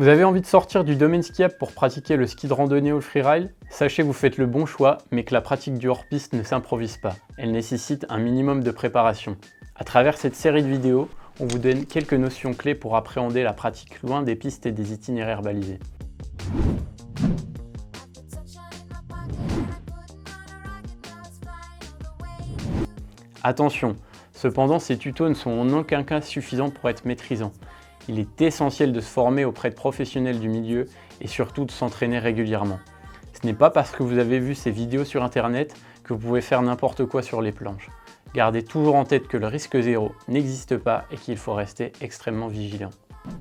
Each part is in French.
Vous avez envie de sortir du domaine skiable pour pratiquer le ski de randonnée ou le freeride? Sachez que vous faites le bon choix, mais que la pratique du hors-piste ne s'improvise pas. Elle nécessite un minimum de préparation. À travers cette série de vidéos, on vous donne quelques notions clés pour appréhender la pratique loin des pistes et des itinéraires balisés. Attention, cependant ces tutos ne sont en aucun cas suffisants pour être maîtrisants. Il est essentiel de se former auprès de professionnels du milieu et surtout de s'entraîner régulièrement. Ce n'est pas parce que vous avez vu ces vidéos sur internet que vous pouvez faire n'importe quoi sur les planches. Gardez toujours en tête que le risque zéro n'existe pas et qu'il faut rester extrêmement vigilant.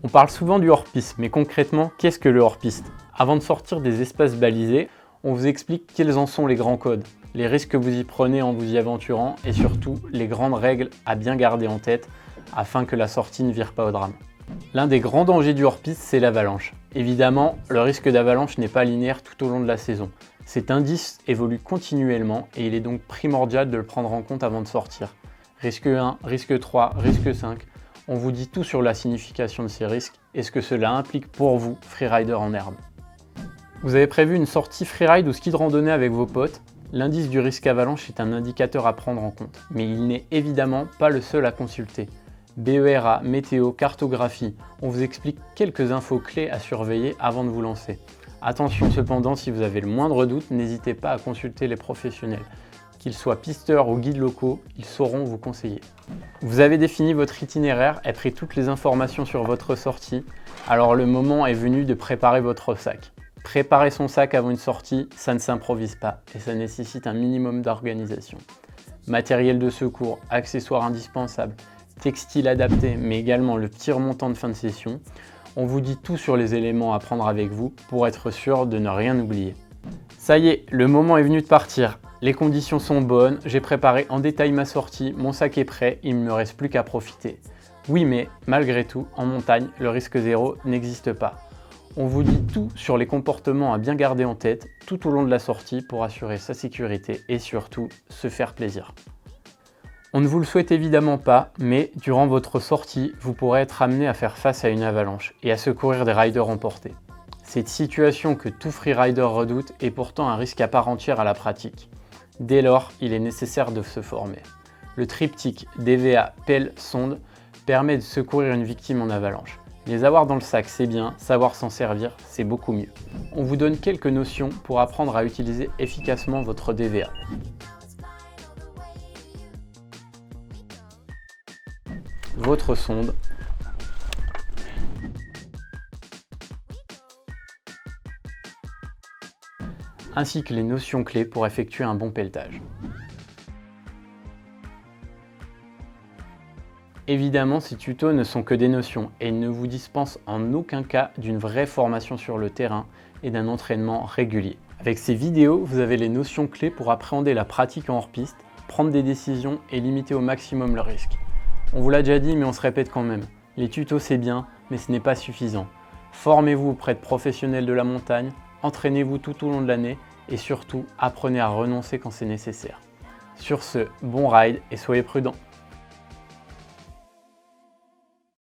On parle souvent du hors-piste, mais concrètement, qu'est-ce que le hors-piste? Avant de sortir des espaces balisés, on vous explique quels en sont les grands codes, les risques que vous y prenez en vous y aventurant et surtout les grandes règles à bien garder en tête afin que la sortie ne vire pas au drame. L'un des grands dangers du hors-piste, c'est l'avalanche. Évidemment, le risque d'avalanche n'est pas linéaire tout au long de la saison. Cet indice évolue continuellement et il est donc primordial de le prendre en compte avant de sortir. Risque 1, risque 3, risque 5, on vous dit tout sur la signification de ces risques et ce que cela implique pour vous, freerider en herbe. Vous avez prévu une sortie freeride ou ski de randonnée avec vos potes? L'indice du risque avalanche est un indicateur à prendre en compte, mais il n'est évidemment pas le seul à consulter. BERA, météo, cartographie, on vous explique quelques infos clés à surveiller avant de vous lancer. Attention cependant, si vous avez le moindre doute, n'hésitez pas à consulter les professionnels. Qu'ils soient pisteurs ou guides locaux, ils sauront vous conseiller. Vous avez défini votre itinéraire et pris toutes les informations sur votre sortie, alors le moment est venu de préparer votre sac. Préparer son sac avant une sortie, ça ne s'improvise pas et ça nécessite un minimum d'organisation. Matériel de secours, accessoires indispensables, textile adapté, mais également le petit remontant de fin de session. On vous dit tout sur les éléments à prendre avec vous pour être sûr de ne rien oublier. Ça y est, le moment est venu de partir. Les conditions sont bonnes, j'ai préparé en détail ma sortie, mon sac est prêt, il ne me reste plus qu'à profiter. Oui mais, malgré tout, en montagne, le risque zéro n'existe pas. On vous dit tout sur les comportements à bien garder en tête tout au long de la sortie pour assurer sa sécurité et surtout se faire plaisir. On ne vous le souhaite évidemment pas, mais durant votre sortie, vous pourrez être amené à faire face à une avalanche et à secourir des riders emportés. Cette situation que tout freerider redoute est pourtant un risque à part entière à la pratique. Dès lors, il est nécessaire de se former. Le triptyque DVA, pelle, sonde permet de secourir une victime en avalanche. Les avoir dans le sac, c'est bien, savoir s'en servir, c'est beaucoup mieux. On vous donne quelques notions pour apprendre à utiliser efficacement votre DVA. Votre sonde, ainsi que les notions clés pour effectuer un bon pelletage. Évidemment, ces tutos ne sont que des notions et ne vous dispensent en aucun cas d'une vraie formation sur le terrain et d'un entraînement régulier. Avec ces vidéos, vous avez les notions clés pour appréhender la pratique en hors-piste, prendre des décisions et limiter au maximum le risque. On vous l'a déjà dit, mais on se répète quand même. Les tutos c'est bien, mais ce n'est pas suffisant. Formez-vous auprès de professionnels de la montagne, entraînez-vous tout au long de l'année et surtout apprenez à renoncer quand c'est nécessaire. Sur ce, bon ride et soyez prudents.